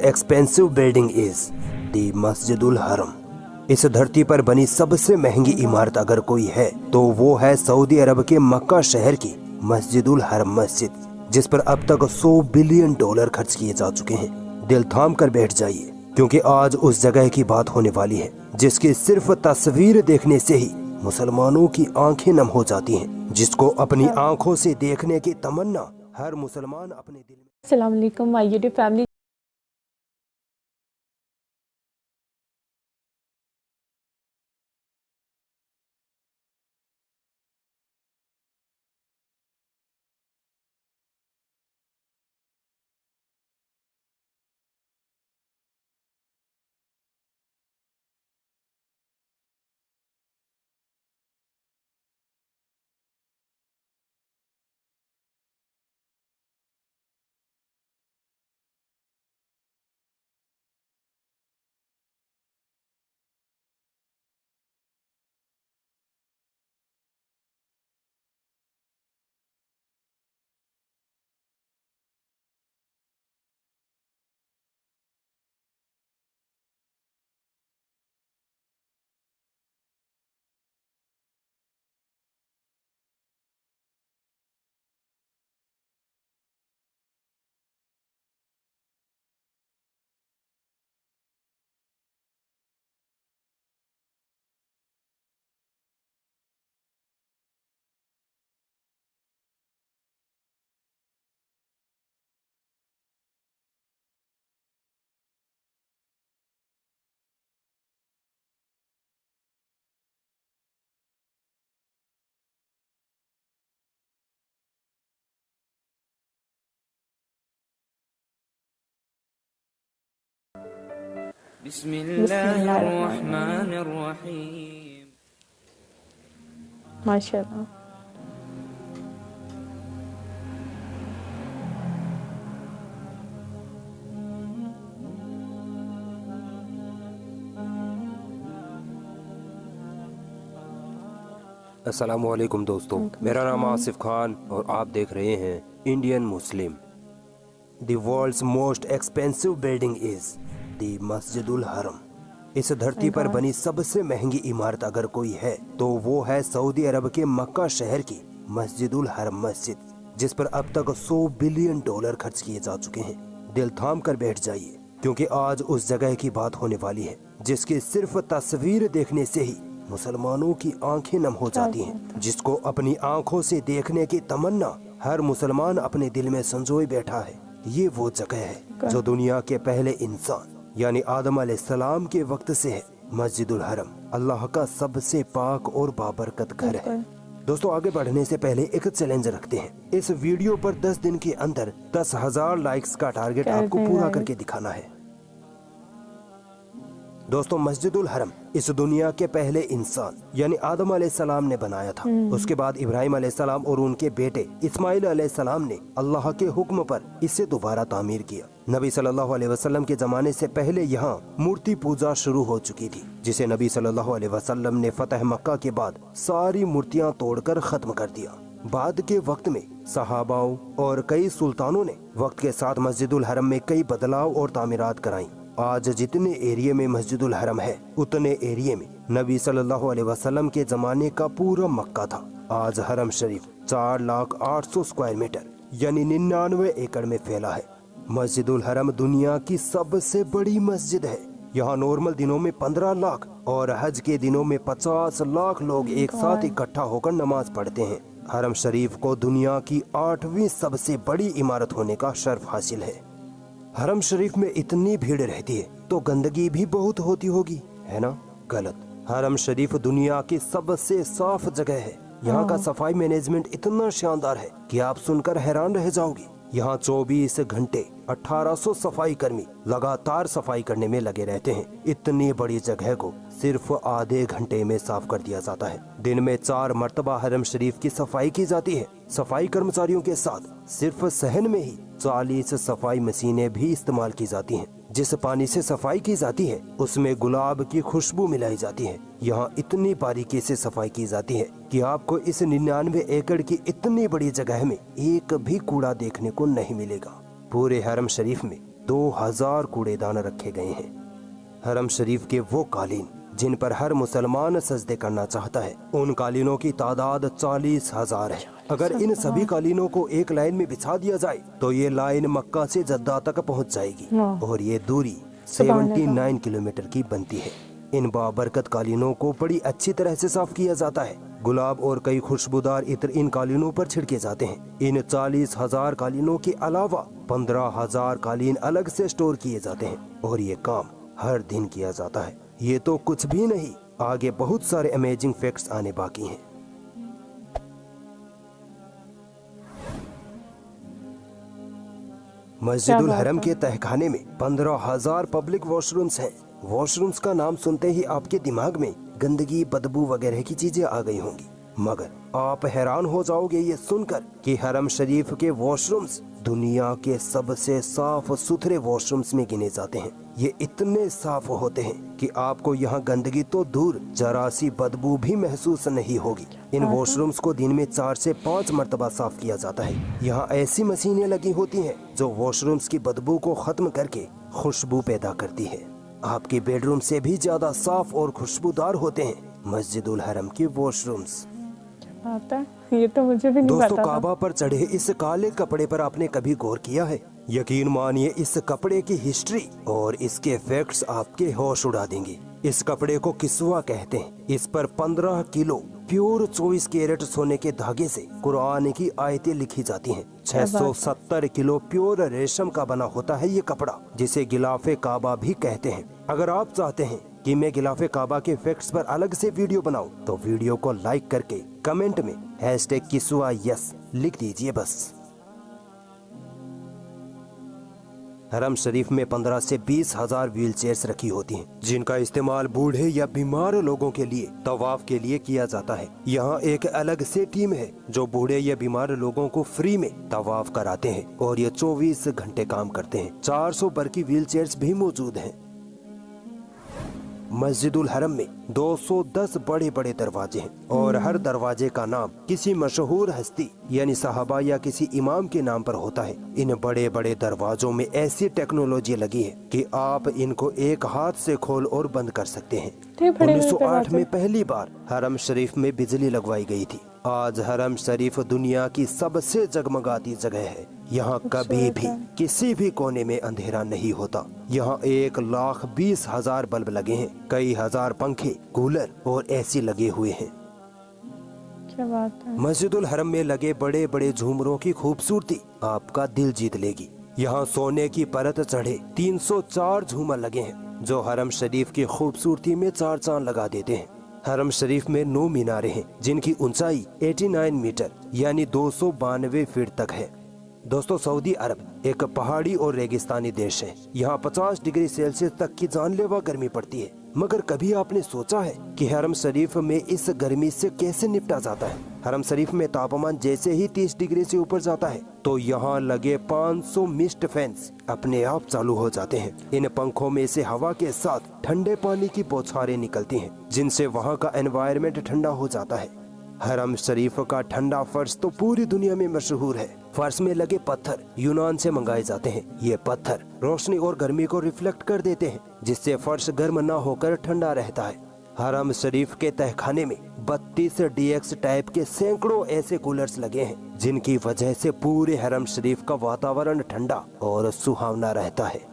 expensive building is the मस्जिदुल हरम। इस धरती पर बनी सबसे महंगी इमारत अगर कोई है तो वो है सऊदी अरब के मक्का शहर की मस्जिदुल हरम मस्जिद, जिस पर अब तक $100 बिलियन खर्च किए जा चुके हैं। दिल थाम कर बैठ जाइए, क्योंकि आज उस जगह की बात होने वाली है जिसकी सिर्फ तस्वीर देखने से ही मुसलमानों की आंखें नम हो जाती हैं, जिसको अपनी आंखों से देखने की तमन्ना हर मुसलमान अपने दिल में। अस्सलाम वालेकुम माय यूट्यूब फैमिली। बिस्मिल्लाहिर्रहमानिर्रहीम। माशाल्लाह। अस्सलामुअलैकुम दोस्तों, मेरा नाम आसिफ खान और आप देख रहे हैं Indian Muslim. The world's most expensive building is the मस्जिदुल हरम। इस धरती पर बनी सबसे महंगी इमारत अगर कोई है तो वो है सऊदी अरब के मक्का शहर की मस्जिदुल हरम मस्जिद, जिस पर अब तक $100 बिलियन खर्च किए जा चुके हैं। दिल थाम कर बैठ जाइए, क्योंकि आज उस जगह की बात होने वाली है जिसकी सिर्फ तस्वीर देखने से ही मुसलमानों की आंखें नम हो जाती हैं, जिसको अपनी आंखों से देखने की तमन्ना हर मुसलमान अपने दिल में संजोए बैठा है। ये वो जगह है जो दुनिया के पहले इंसान यानी आदम अलैहिस्सलाम के वक्त से है। मस्जिदुल हरम अल्लाह का सबसे पाक और बाबरकत घर है। दोस्तों, आगे बढ़ने से पहले एक चैलेंज रखते हैं। इस वीडियो पर 10 दिन के अंदर 10,000 लाइक्स का टारगेट आपको पूरा करके दिखाना है। दोस्तों, मस्जिदुल हरम इस दुनिया के पहले इंसान यानी आदम अलैहिस्सलाम ने बनाया था। उसके बाद इब्राहिम अलैहिस्सलाम और उनके बेटे इस्माइल अलैहिस्सलाम ने अल्लाह के हुक्म पर इसे दोबारा तामीर किया। नबी सल्लल्लाहु अलैहि वसल्लम के जमाने से पहले यहाँ मूर्ति पूजा शुरू हो चुकी थी, जिसे नबी सल्लल्लाहु अलैहि वसल्लम ने फतह मक्का के बाद सारी मूर्तियाँ तोड़कर खत्म कर दिया। बाद के वक्त में सहाबाओं और कई सुल्तानों ने वक्त के साथ मस्जिदुल हरम में कई बदलाव और तामीरात कराई। आज जितने एरिया में मस्जिदुल हरम है उतने एरिया में नबी सल्लल्लाहु अलैहि वसल्लम के जमाने का पूरा मक्का था। आज हरम शरीफ 4,08,000 स्क्वायर मीटर यानी 99 एकड़ में फैला है। मस्जिदुल हरम दुनिया की सबसे बड़ी मस्जिद है। यहाँ नॉर्मल दिनों में 15 लाख और हज के दिनों में 50 लाख लोग एक साथ इकट्ठा होकर नमाज पढ़ते हैं। हरम शरीफ को दुनिया की 8वीं सबसे बड़ी इमारत होने का शर्फ हासिल है। हरम शरीफ में इतनी भीड़ रहती है तो गंदगी भी बहुत होती होगी, है ना? गलत। हरम शरीफ दुनिया की सबसे साफ जगह है। यहाँ का सफाई मैनेजमेंट इतना शानदार है कि आप सुनकर हैरान रह जाओगे। यहाँ 24 घंटे 1800 सफाई कर्मी लगातार सफाई करने में लगे रहते हैं। इतनी बड़ी जगह को सिर्फ आधे घंटे में साफ कर दिया जाता है। दिन में 4 मर्तबा हरम शरीफ की सफाई की जाती है। सफाई कर्मचारियों के साथ सिर्फ सहन में ही 40 सफाई मशीनें भी इस्तेमाल की जाती हैं। जिस पानी से सफाई की जाती है उसमें गुलाब की खुशबू मिलाई जाती है। यहाँ इतनी बारीकी से सफाई की जाती है कि आपको इस 99 एकड़ की इतनी बड़ी जगह में एक भी कूड़ा देखने को नहीं मिलेगा। पूरे हरम शरीफ में 2000 कूड़ेदान रखे गए हैं। हरम शरीफ के वो कालीन जिन पर हर मुसलमान सजदे करना चाहता है, उन कालीनों की तादाद 40,000 है। अगर इन सभी कालीनों को एक लाइन में बिछा दिया जाए तो ये लाइन मक्का से जद्दा तक पहुंच जाएगी और ये दूरी 79 किलोमीटर की बनती है। इन बाबरकत कालीनों को बड़ी अच्छी तरह से साफ किया जाता है। गुलाब और कई खुशबूदार इत्र इन कालीनों पर छिड़के जाते हैं। इन 40,000 कालीनों के अलावा 15,000 कालीन अलग से स्टोर किए जाते हैं और ये काम हर दिन किया जाता है। ये तो कुछ भी नहीं, आगे बहुत सारे अमेजिंग फैक्ट्स आने बाकी हैं। मस्जिदुल हरम के तहखाने में 15,000 पब्लिक वॉशरूम्स हैं। वॉशरूम्स का नाम सुनते ही आपके दिमाग में गंदगी, बदबू वगैरह की चीजें आ गई होंगी, मगर आप हैरान हो जाओगे ये सुनकर कि हरम शरीफ के वॉशरूम्स दुनिया के सबसे साफ सुथरे वॉशरूम्स में गिने जाते हैं। ये इतने साफ होते हैं कि आपको यहाँ गंदगी तो दूर, जरा सी बदबू भी महसूस नहीं होगी। इन वॉशरूम्स को दिन में 4 से 5 मरतबा साफ किया जाता है। यहाँ ऐसी मशीनें लगी होती हैं जो वॉशरूम्स की बदबू को खत्म करके खुशबू पैदा करती है। आपके बेडरूम से भी ज्यादा साफ और खुशबूदार होते हैं मस्जिदुल हरम के वॉशरूम्स। ये तो मुझे भी नहीं दोस्तों, पता था। काबा पर चढ़े इस काले कपड़े पर आपने कभी गौर किया है? यकीन मानिए इस कपड़े की हिस्ट्री और इसके फैक्ट्स आपके होश उड़ा देंगे। इस कपड़े को किस्वा कहते हैं। इस पर 15 किलो प्योर 24 कैरेट सोने के धागे से कुरान की आयतें लिखी जाती हैं। 670 किलो प्योर रेशम का बना होता है ये कपड़ा, जिसे गिलाफे काबा भी कहते हैं। अगर आप चाहते हैं कि मैं गिलाफे काबा के फैक्ट्स पर अलग से वीडियो बनाऊं, तो वीडियो को लाइक करके कमेंट में #किस्वा लिख दीजिए बस। हरम शरीफ में 15 से 20,000 व्हील चेयर्स रखी होती हैं, जिनका इस्तेमाल बूढ़े या बीमार लोगों के लिए तवाफ के लिए किया जाता है। यहाँ एक अलग से टीम है जो बूढ़े या बीमार लोगों को फ्री में तवाफ कराते हैं और ये 24 घंटे काम करते हैं। 400 बरकी व्हील चेयर्स भी मौजूद हैं। मस्जिदुल हरम में 210 बड़े बड़े दरवाजे हैं और हर दरवाजे का नाम किसी मशहूर हस्ती यानी साहबा या किसी इमाम के नाम पर होता है। इन बड़े बड़े दरवाजों में ऐसी टेक्नोलॉजी लगी है कि आप इनको एक हाथ से खोल और बंद कर सकते हैं। 1908 में पहली बार हरम शरीफ में बिजली लगवाई गई थी। आज हरम शरीफ दुनिया की सबसे जगमगाती जगह है। यहाँ कभी भी किसी भी कोने में अंधेरा नहीं होता। यहाँ 1,20,000 बल्ब लगे हैं, कई हजार पंखे, कूलर और एसी लगे हुए हैं। क्या बात है। मस्जिदुल हरम में लगे बड़े बड़े झूमरों की खूबसूरती आपका दिल जीत लेगी। यहाँ सोने की परत चढ़े 304 झूमर लगे हैं जो हरम शरीफ की खूबसूरती में 4 चांद लगा देते हैं। हरम शरीफ में 9 मीनारें हैं जिनकी ऊंचाई 89 मीटर यानी 292 फीट तक है। दोस्तों, सऊदी अरब एक पहाड़ी और रेगिस्तानी देश है। यहाँ 50 डिग्री सेल्सियस तक की जानलेवा गर्मी पड़ती है, मगर कभी आपने सोचा है कि हरम शरीफ में इस गर्मी से कैसे निपटा जाता है? हरम शरीफ में तापमान जैसे ही 30 डिग्री से ऊपर जाता है तो यहाँ लगे 500 मिस्ट फैंस अपने आप चालू हो जाते हैं। इन पंखों में से हवा के साथ ठंडे पानी की बौछारें निकलती हैं, जिनसे वहाँ का एनवायरनमेंट ठंडा हो जाता है। हरम शरीफ का ठंडा फर्श तो पूरी दुनिया में मशहूर है। फर्श में लगे पत्थर यूनान से मंगाए जाते हैं। ये पत्थर रोशनी और गर्मी को रिफ्लेक्ट कर देते हैं, जिससे फर्श गर्म न होकर ठंडा रहता है। हरम शरीफ के तहखाने में 32 DX टाइप के सैकड़ों ऐसे कूलर्स लगे हैं, जिनकी वजह से पूरे हरम शरीफ का वातावरण ठंडा और सुहावना रहता है।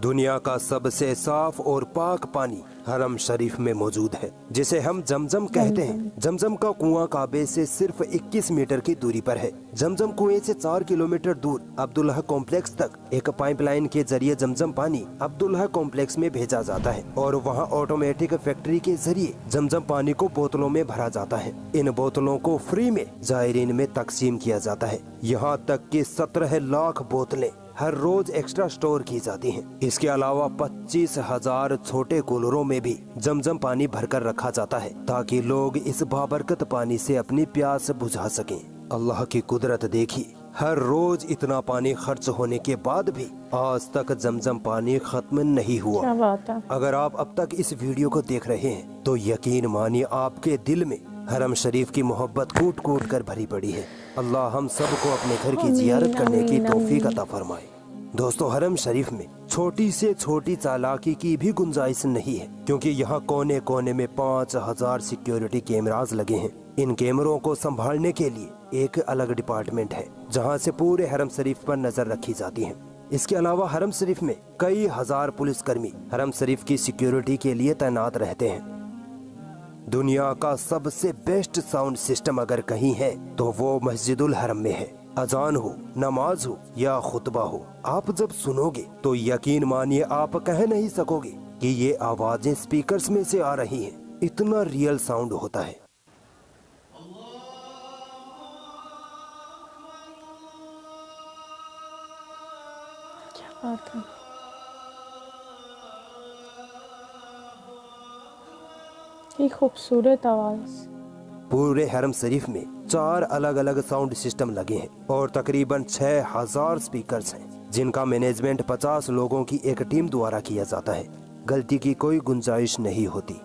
दुनिया का सबसे साफ और पाक पानी हरम शरीफ में मौजूद है, जिसे हम जमजम कहते हैं। जमजम का कुआं काबे से सिर्फ 21 मीटर की दूरी पर है। जमजम कुएं से 4 किलोमीटर दूर अब्दुल्लाह कॉम्प्लेक्स तक एक पाइपलाइन के जरिए जमजम पानी अब्दुल्लाह कॉम्प्लेक्स में भेजा जाता है और वहां ऑटोमेटिक फैक्ट्री के जरिए जमजम पानी को बोतलों में भरा जाता है। इन बोतलों को फ्री में जायरीन में तकसीम किया जाता है। यहाँ तक कि 17 लाख बोतलें हर रोज एक्स्ट्रा स्टोर की जाती हैं। इसके अलावा 25,000 छोटे कूलरों में भी जमजम पानी भरकर रखा जाता है ताकि लोग इस बाबरकत पानी से अपनी प्यास बुझा सकें। अल्लाह की कुदरत देखिए, हर रोज इतना पानी खर्च होने के बाद भी आज तक जमजम पानी खत्म नहीं हुआ। क्या बात है। अगर आप अब तक इस वीडियो को देख रहे हैं तो यकीन मानिए आपके दिल में हरम शरीफ की मोहब्बत कूट कूट कर भरी पड़ी है। अल्लाह हम सबको अपने घर की जियारत करने की तौफीक अता फरमाए। दोस्तों हरम शरीफ में छोटी से छोटी चालाकी की भी गुंजाइश नहीं है, क्योंकि यहाँ कोने कोने में 5000 सिक्योरिटी कैमरास लगे हैं। इन कैमरों को संभालने के लिए एक अलग डिपार्टमेंट है, जहाँ से पूरे हरम शरीफ पर नजर रखी जाती है। इसके अलावा हरम शरीफ में कई हजार पुलिसकर्मी हरम शरीफ की सिक्योरिटी के लिए तैनात रहते हैं। दुनिया का सबसे बेस्ट साउंड सिस्टम अगर कहीं है तो वो मस्जिदुल हरम में है। अजान हो, नमाज हो या खुतबा हो, आप जब सुनोगे तो यकीन मानिए आप कह नहीं सकोगे कि ये आवाजें स्पीकर्स में से आ रही हैं। इतना रियल साउंड होता है। क्या बात है। ये खूबसूरत आवाज। पूरे हरम शरीफ में 4 अलग अलग साउंड सिस्टम लगे हैं और तकरीबन 6000 स्पीकर्स हैं, जिनका मैनेजमेंट 50 लोगों की एक टीम द्वारा किया जाता है। गलती की कोई गुंजाइश नहीं होती।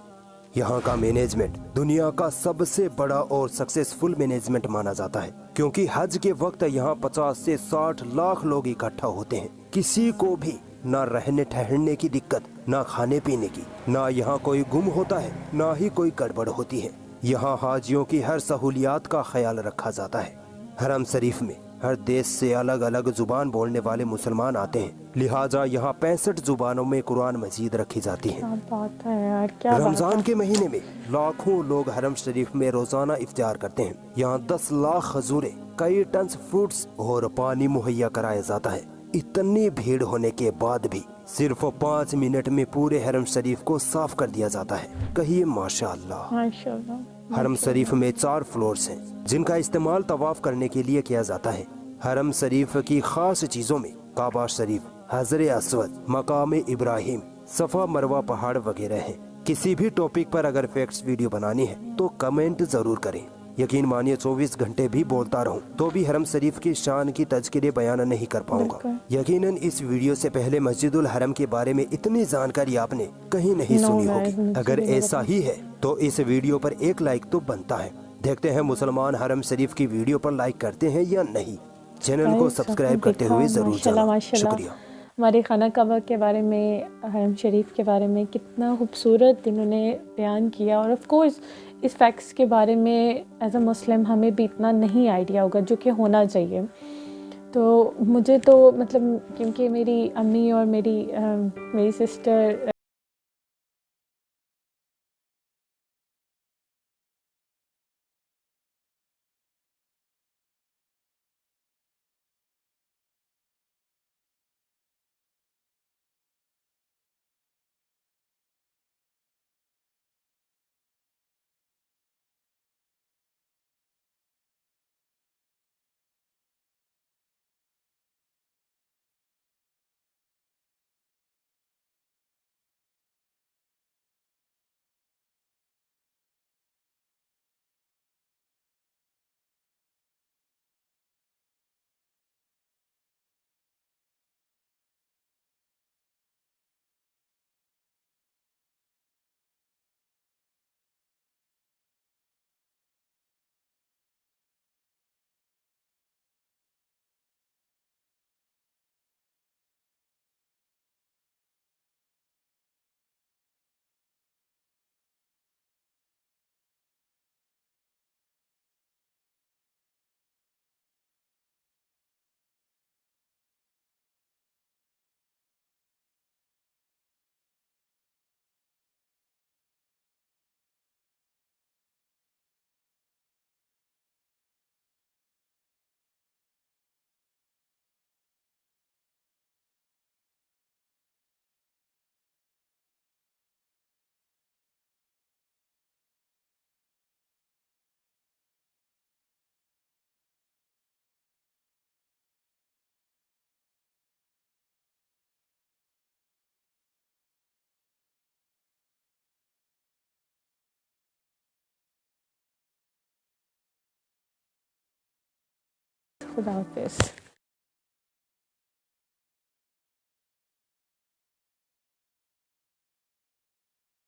यहाँ का मैनेजमेंट दुनिया का सबसे बड़ा और सक्सेसफुल मैनेजमेंट माना जाता है, क्योंकि हज के वक्त यहाँ 50 से 60 लाख लोग इकट्ठा होते हैं। किसी को भी ना रहने ठहरने की दिक्कत, ना खाने पीने की, ना यहाँ कोई गुम होता है, ना ही कोई गड़बड़ होती है। यहाँ हाजियों की हर सहूलियात का ख्याल रखा जाता है। हरम शरीफ में हर देश से अलग अलग जुबान बोलने वाले मुसलमान आते हैं, लिहाजा यहाँ 65 जुबानों में कुरान मजीद रखी जाती है। क्या बात है यार, क्या बात रमजान है। के महीने में लाखों लोग हरम शरीफ में रोजाना इफ्तार करते हैं। यहाँ 10 लाख खजूरें, कई टन फ्रूट्स और पानी मुहैया कराया जाता है। इतनी भीड़ होने के बाद भी सिर्फ 5 मिनट में पूरे हरम शरीफ को साफ कर दिया जाता है। कहिए माशाअल्लाह। माशाअल्लाह। हरम शरीफ में 4 फ्लोर्स हैं, जिनका इस्तेमाल तवाफ करने के लिए किया जाता है। हरम शरीफ की खास चीजों में काबा शरीफ, हजर अस्वद, मकाम इब्राहिम, सफा मरवा पहाड़ वगैरह हैं। किसी भी टॉपिक पर अगर फैक्ट्स वीडियो बनानी है तो कमेंट जरूर करें। यकीन मानिए 24 घंटे भी बोलता रहूं तो भी हरम शरीफ की शान की तज़किरे बयान नहीं कर पाऊंगा। यकीनन इस वीडियो से पहले मस्जिदुल हरम के बारे में इतनी जानकारी आपने कहीं नहीं सुनी होगी। अगर ऐसा ही है तो इस वीडियो पर एक लाइक तो बनता है। देखते हैं मुसलमान हरम शरीफ की वीडियो पर लाइक करते हैं या नहीं। चैनल को सब्सक्राइब करते हुए जरूर जाना। शुक्रिया। हमारे खाना काबा के बारे में, हरम शरीफ के बारे में कितना खूबसूरत इन्होंने बयान किया। और ऑफ कोर्स इस फैक्ट्स के बारे में एज अ मुस्लिम हमें भी इतना नहीं आइडिया होगा, जो कि होना चाहिए। तो मुझे तो मतलब, क्योंकि मेरी अम्मी और मेरी सिस्टर खुदा हाफिज़।